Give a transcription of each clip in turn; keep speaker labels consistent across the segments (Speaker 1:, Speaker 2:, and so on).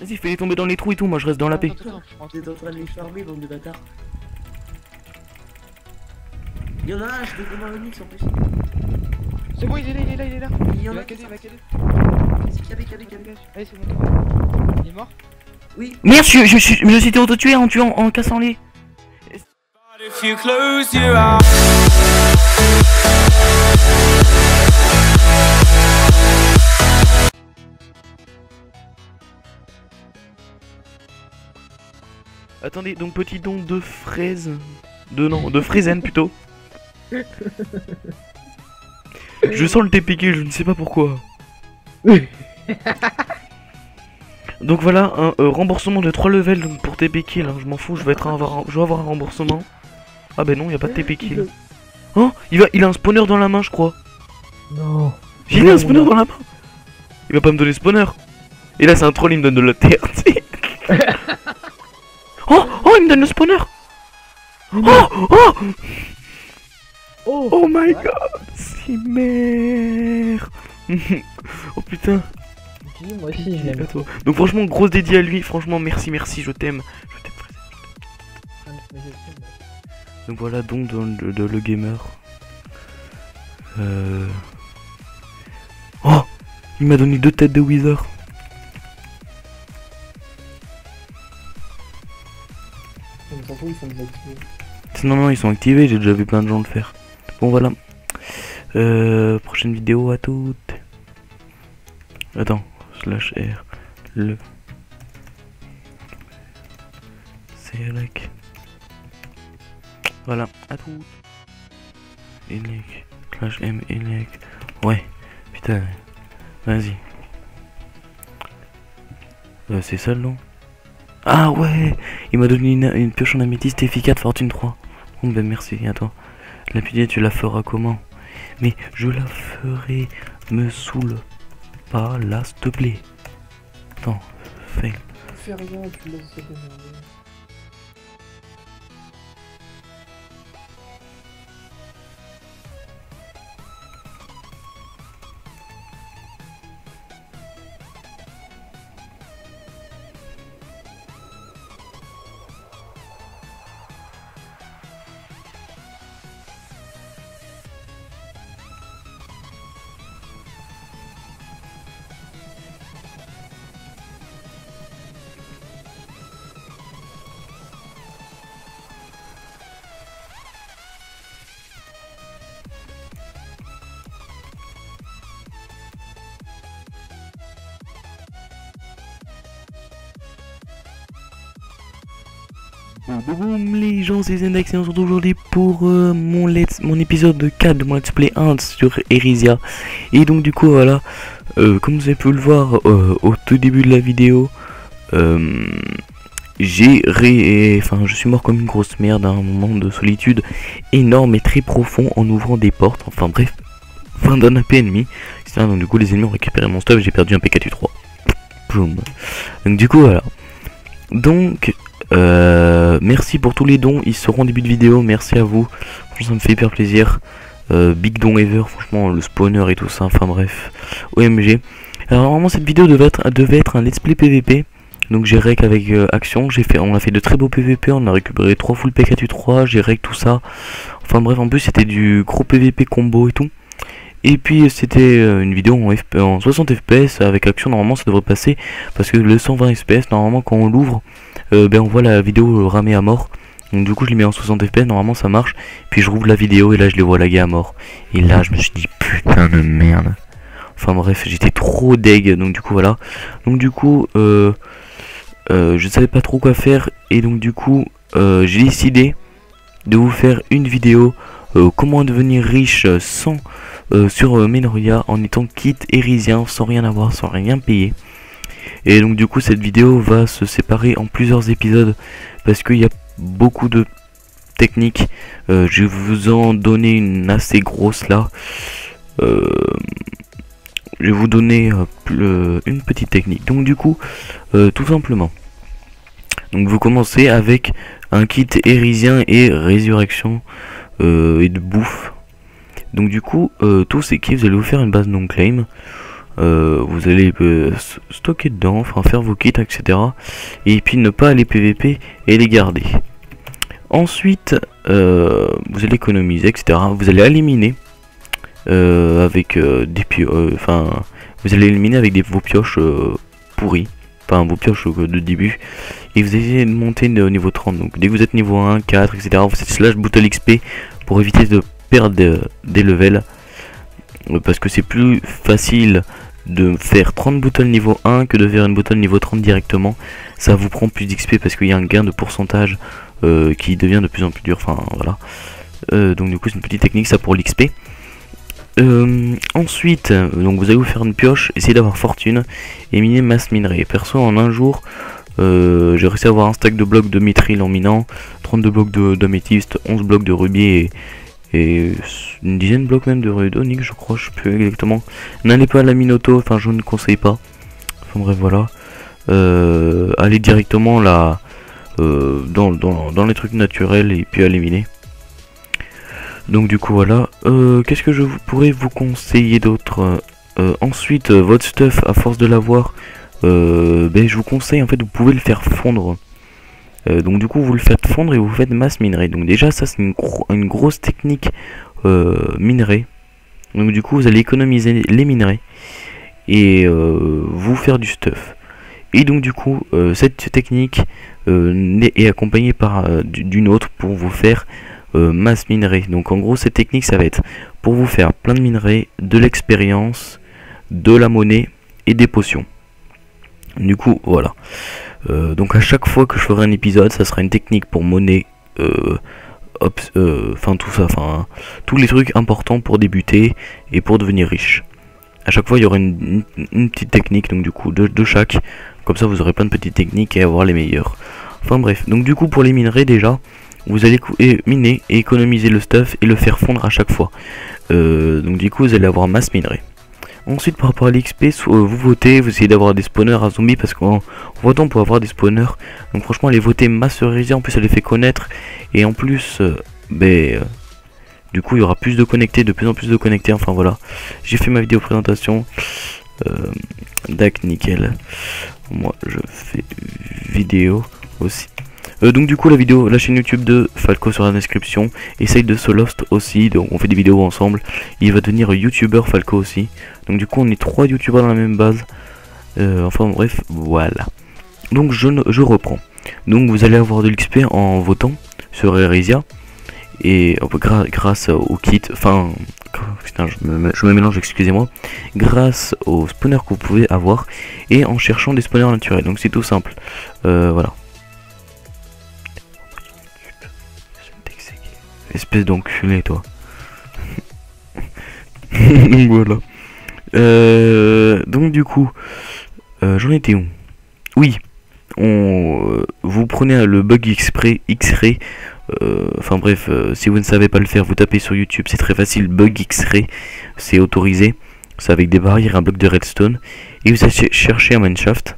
Speaker 1: Vas-y, fais-les tomber dans les trous et tout, moi je reste dans la paix.
Speaker 2: T'es en train de les farmer, bande de bâtards. Y'en a un, je vais donner un Onyx en plus.
Speaker 3: C'est bon, il est là, il est là, il est là.
Speaker 2: Il y en
Speaker 3: Il
Speaker 2: a
Speaker 3: va caler, il va caler.
Speaker 2: Vas-y, cabé.
Speaker 3: Allez, c'est bon. Il est mort?
Speaker 2: Oui.
Speaker 1: Merde, je me suis auto-tué en tuant, en cassant les...
Speaker 4: If you close your eyes.
Speaker 1: Attendez, donc petit don de fraises... de fraisaines plutôt. Je sens le TPK, je ne sais pas pourquoi. Donc voilà, un remboursement de 3 levels donc pour TPK, là, je m'en fous, je vais avoir un remboursement. Ah ben non, il a pas de TPK là. Oh, il a un spawner dans la main, je crois.
Speaker 5: Non.
Speaker 1: Il a un spawner dans la main. Il va pas me donner spawner. Et là c'est un troll, il me donne de la terre, tu sais. Oh, il me donne le spawner. Oh my god, c'est merde. Oh putain.
Speaker 5: Si, moi aussi je l'aime.
Speaker 1: Donc franchement, grosse dédié à lui, franchement merci, je t'aime. Donc voilà donc de le gamer. Oh, il m'a donné 2 têtes de Wither.
Speaker 5: On s'en fout, ils sont désactivés.
Speaker 1: Non, ils sont activés, j'ai déjà vu plein de gens le faire. Bon voilà. Prochaine vidéo à toutes. Attends, /R. Le. Select. Voilà, à toutes. Elec. /M Elec. Ouais, putain. Vas-y. C'est ça le nom? Ah ouais, il m'a donné une pioche en améthyste efficace fortune 3. Bon ben merci, attends. La pitié, tu la feras comment? Mais je la ferai, me saoule pas là, s'il te plaît. Attends, fail.
Speaker 5: Fais rien, tu laisses se démerder.
Speaker 1: Boum les gens, c'est Zendex et on se retrouve aujourd'hui pour mon épisode 4 de mon Let's Play 1 sur Erisia. Et donc du coup voilà, comme vous avez pu le voir au tout début de la vidéo, je suis mort comme une grosse merde à un moment de solitude énorme et très profond en ouvrant des portes, enfin bref, fin d'un AP ennemi, etc. Donc du coup les ennemis ont récupéré mon stuff, j'ai perdu un PK3. Boum. Donc du coup voilà. Donc merci pour tous les dons, ils seront en début de vidéo, merci à vous, franchement ça me fait hyper plaisir. Big don ever, franchement le spawner et tout ça, enfin bref, OMG. Alors normalement cette vidéo devait être un let's play PVP, donc j'ai rec avec Action, on a fait de très beaux PVP, on a récupéré 3 full PK3, j'ai rec tout ça, enfin bref en plus c'était du gros PVP combo et tout. Et puis c'était une vidéo en 60 fps avec Action, normalement ça devrait passer, parce que le 120 fps normalement quand on l'ouvre, on voit la vidéo ramer à mort. Donc du coup je l'ai mis en 60 fps, normalement ça marche. Puis je rouvre la vidéo et là je les vois laguer à mort. Et là je me suis dit putain de merde. Enfin bref, j'étais trop deg, donc du coup voilà. Donc du coup je savais pas trop quoi faire. Et donc du coup j'ai décidé de vous faire une vidéo comment devenir riche sans sur Menoria en étant kit érisien, sans rien avoir, sans rien payer. Et donc du coup cette vidéo va se séparer en plusieurs épisodes parce qu'il y a beaucoup de techniques. Je vais vous en donner une assez grosse là. Je vais vous donner une petite technique. Donc du coup tout simplement, donc vous commencez avec un kit érisien et résurrection et de bouffe. Donc du coup tous ces kits, vous allez vous faire une base non claim. vous allez stocker dedans, enfin faire vos kits, etc. Et puis ne pas aller PVP et les garder. Ensuite, vous allez économiser, etc. Vous allez éliminer avec des pioches, vous allez éliminer avec vos pioches pourries, enfin vos pioches de début, et vous allez monter au niveau 30. Donc dès que vous êtes niveau 1, 4, etc. vous faites slash bouton XP pour éviter de perdre des levels, parce que c'est plus facile de faire 30 boutons niveau 1 que de faire une bouton niveau 30 directement. Ça vous prend plus d'XP parce qu'il y a un gain de pourcentage qui devient de plus en plus dur, enfin voilà. Donc du coup c'est une petite technique ça pour l'XP. Ensuite, donc vous allez vous faire une pioche, essayer d'avoir fortune et miner masse minerai. Perso en un jour j'ai réussi à avoir un stack de blocs de mithril en minant, 32 blocs d'améthyste, 11 blocs de rubis et une dizaine de blocs même de d'onyx je crois, je sais plus exactement. N'allez pas à la mine auto, enfin je ne conseille pas. Enfin bref voilà. Allez directement là dans les trucs naturels et puis allez miner. Donc du coup voilà, qu'est-ce que je pourrais vous conseiller d'autre? Ensuite votre stuff, à force de l'avoir, je vous conseille en fait, vous pouvez le faire fondre. Donc du coup vous le faites fondre et vous faites masse minerai. Donc déjà ça c'est une grosse technique minerai. Donc du coup vous allez économiser les minerais et vous faire du stuff. Et donc du coup cette technique est accompagnée par d'une autre pour vous faire masse minerai. Donc en gros cette technique ça va être pour vous faire plein de minerais, de l'expérience, de la monnaie et des potions. Du coup voilà. Donc à chaque fois que je ferai un épisode ça sera une technique pour monnaie, enfin tout ça, enfin tous les trucs importants pour débuter et pour devenir riche. À chaque fois il y aura une petite technique, donc du coup de chaque, comme ça vous aurez plein de petites techniques et avoir les meilleures. Enfin bref, donc du coup pour les minerais déjà vous allez miner et économiser le stuff et le faire fondre à chaque fois. Donc du coup vous allez avoir masse minerai. Ensuite par rapport à l'XP, vous votez, vous essayez d'avoir des spawners à zombies parce qu'en votant pour avoir des spawners, donc franchement allez voter masterisé, en plus ça les fait connaître et en plus du coup il y aura plus de connectés, de plus en plus de connectés, enfin voilà. J'ai fait ma vidéo présentation, dac nickel, moi je fais vidéo aussi. Donc du coup la chaîne YouTube de Falco sera dans la description, essaye de se Lost aussi, donc on fait des vidéos ensemble, il va devenir youtubeur Falco aussi, donc du coup on est 3 youtubeurs dans la même base, enfin bref voilà. Donc je reprends, donc vous allez avoir de l'XP en votant sur Eresia, et grâce au kit, enfin putain je me mélange, excusez-moi, grâce aux spawners que vous pouvez avoir, et en cherchant des spawners naturels, donc c'est tout simple, voilà. Espèce d'enculé toi. Donc voilà. Donc du coup, j'en étais où? Oui, vous prenez le bug X-ray. Enfin bref, si vous ne savez pas le faire, vous tapez sur YouTube, c'est très facile. Bug X-ray, c'est autorisé. C'est avec des barrières, un bloc de redstone. Et vous allez chercher un mineshaft.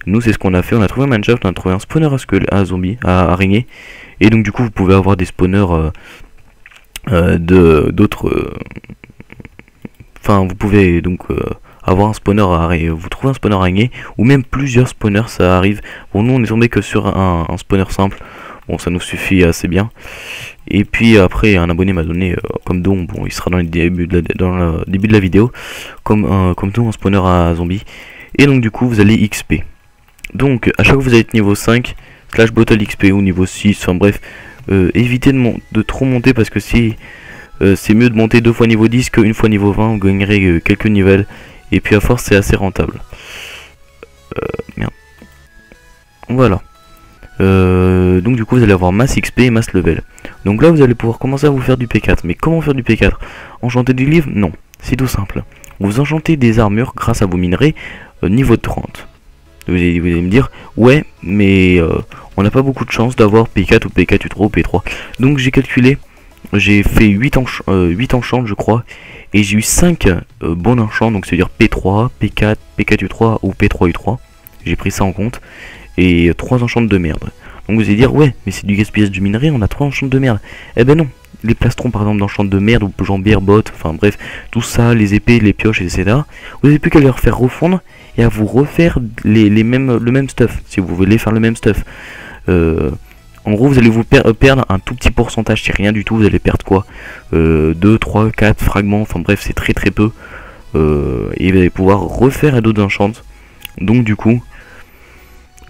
Speaker 1: Nous c'est ce qu'on a fait, on a trouvé un mineshaft, on a trouvé un spawner à zombie, à araignée. Et donc du coup vous pouvez avoir des spawners d'autres, enfin vous pouvez donc avoir un spawner vous trouvez un spawner araignée ou même plusieurs spawners, ça arrive. Bon nous on est tombé que sur un spawner simple, bon ça nous suffit assez bien. Et puis après un abonné m'a donné comme don, bon il sera dans le début de la vidéo, comme don un spawner à zombie. Et donc du coup vous allez XP. Donc à chaque fois que vous allez être niveau 5 slash bottle XP ou niveau 6, enfin bref, évitez de trop monter parce que si c'est mieux de monter 2 fois niveau 10 que 1 fois niveau 20, vous gagnerez quelques nivels et puis à force c'est assez rentable. Merde. Voilà. Donc du coup vous allez avoir masse XP et masse level. Donc là vous allez pouvoir commencer à vous faire du P4. Mais comment faire du P4? Enchanter du livre? Non, c'est tout simple. Vous enchantez des armures grâce à vos minerais niveau 30. Vous allez me dire, ouais, mais on n'a pas beaucoup de chance d'avoir P4 ou P4 U3 ou P3. Donc j'ai calculé, j'ai fait 8 enchants je crois, et j'ai eu 5 bons enchants, donc c'est-à-dire P3, P4, P4 U3 ou P3 U3. J'ai pris ça en compte, et 3 enchants de merde. Donc vous allez dire ouais mais c'est du gaspillage de minerai, on a 3 enchantes de merde. Eh ben non, les plastrons par exemple d'enchantes de merde ou jambières, bottes, enfin bref, tout ça, les épées, les pioches, etc. Vous n'avez plus qu'à les refaire refondre et à vous refaire le même stuff, si vous voulez faire le même stuff. En gros vous allez vous perdre un tout petit pourcentage, c'est rien du tout, vous allez perdre quoi 2, 3, 4 fragments, enfin bref c'est très très peu. Et vous allez pouvoir refaire d'autres enchants. Donc du coup,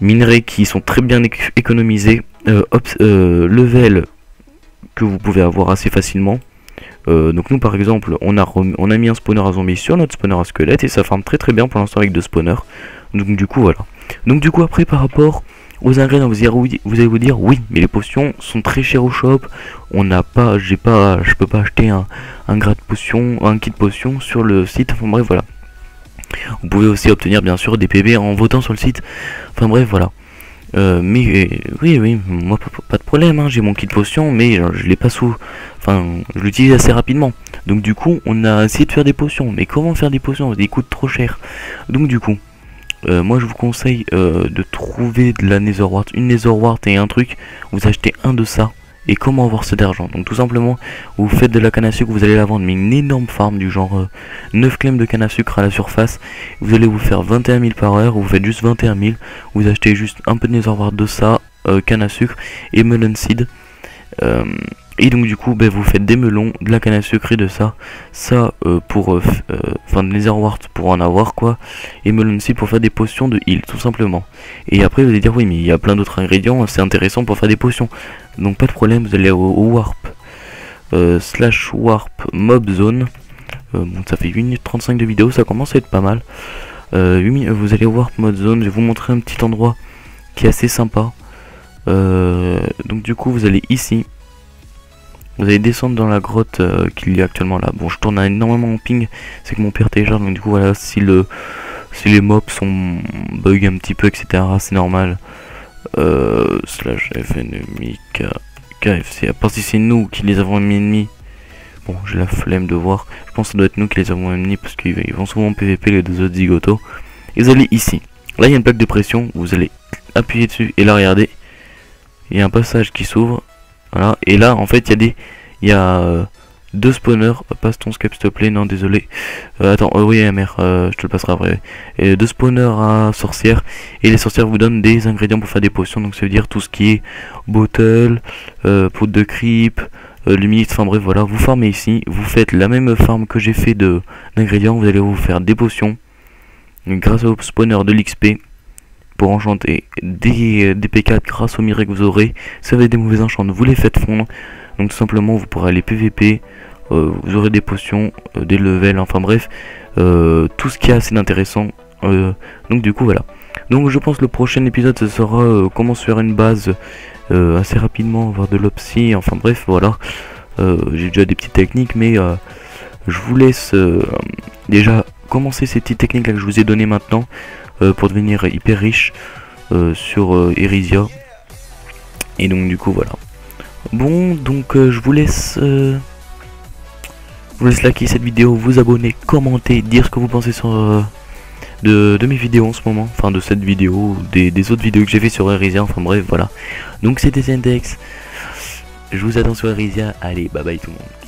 Speaker 1: minerais qui sont très bien économisés, level que vous pouvez avoir assez facilement. Donc nous par exemple on a mis un spawner à zombies sur notre spawner à squelette et ça farme très très bien pour l'instant avec 2 spawners. Donc du coup voilà. Donc du coup après par rapport aux ingrédients vous allez vous dire oui mais les potions sont très chères au shop. On n'a pas, je peux pas acheter un grade potion, un kit potion sur le site. Enfin bref voilà. Vous pouvez aussi obtenir bien sûr des PB en votant sur le site. Enfin bref voilà. Mais oui, moi pas de problème, hein, j'ai mon kit potion, mais je l'ai pas enfin, je l'utilise assez rapidement. Donc du coup, on a essayé de faire des potions. Mais comment faire des potions? Ils coûtent trop cher. Donc du coup, moi je vous conseille de trouver de la Netherwart, une Netherwart et un truc. Vous achetez un de ça. Et comment avoir cet argent? Donc tout simplement, vous faites de la canne à sucre, vous allez la vendre, mais une énorme farm du genre 9 clems de canne à sucre à la surface. Vous allez vous faire 21 000 par heure, vous faites juste 21 000. Vous achetez juste un peu de netherwart de ça, canne à sucre et melon seed. Et donc du coup, vous faites des melons, de la canne à sucre et de ça. Ça enfin de netherwart pour en avoir quoi. Et melon seed pour faire des potions de heal, tout simplement. Et après vous allez dire oui mais il y a plein d'autres ingrédients, c'est intéressant pour faire des potions. Donc pas de problème, vous allez au warp / warp mob zone. Bon, ça fait 8 minutes 35 de vidéo, ça commence à être pas mal. Vous allez au warp mob zone, je vais vous montrer un petit endroit qui est assez sympa. Donc du coup vous allez ici. Vous allez descendre dans la grotte qu'il y a actuellement là. Bon je tourne énormément en ping, c'est que mon père télécharge, donc du coup voilà, si les mobs sont bug un petit peu etc, c'est normal. / FNMI KFC, à part si c'est nous qui les avons ennemis. Bon j'ai la flemme de voir, je pense que ça doit être nous qui les avons ennemis parce qu'ils vont souvent en PVP les deux autres zigotos. Et vous allez ici, là il y a une plaque de pression, vous allez appuyer dessus et là regardez, il y a un passage qui s'ouvre. Voilà, et là en fait il y a 2 spawners, passe ton scape s'il te plaît, non désolé, attends, oui mère, je te le passerai après, et 2 spawners à sorcières, et les sorcières vous donnent des ingrédients pour faire des potions, donc ça veut dire tout ce qui est bottle, poudre de creep, lumite, enfin bref voilà, vous farmez ici, vous faites la même farm que j'ai fait d'ingrédients, vous allez vous faire des potions, grâce au spawner de l'XP, pour enchanter des P4 grâce au minerai que vous aurez. Si vous avez des mauvais enchants, vous les faites fondre. Donc tout simplement vous pourrez aller PVP, vous aurez des potions, des levels, enfin bref, tout ce qu'il y a assez d'intéressant. Donc du coup voilà. Donc je pense que le prochain épisode ce sera comment se faire une base assez rapidement, avoir de l'opsie, enfin bref voilà. J'ai déjà des petites techniques mais je vous laisse déjà commencer ces petites techniques là que je vous ai donné maintenant. Pour devenir hyper riche sur Erisia. Et donc du coup voilà. Bon donc je vous laisse liker cette vidéo, vous abonner, commenter, dire ce que vous pensez sur de mes vidéos en ce moment, enfin de cette vidéo, des autres vidéos que j'ai fait sur Erisia, enfin bref voilà. Donc c'était Zendex, je vous attends sur Erisia, allez bye bye tout le monde.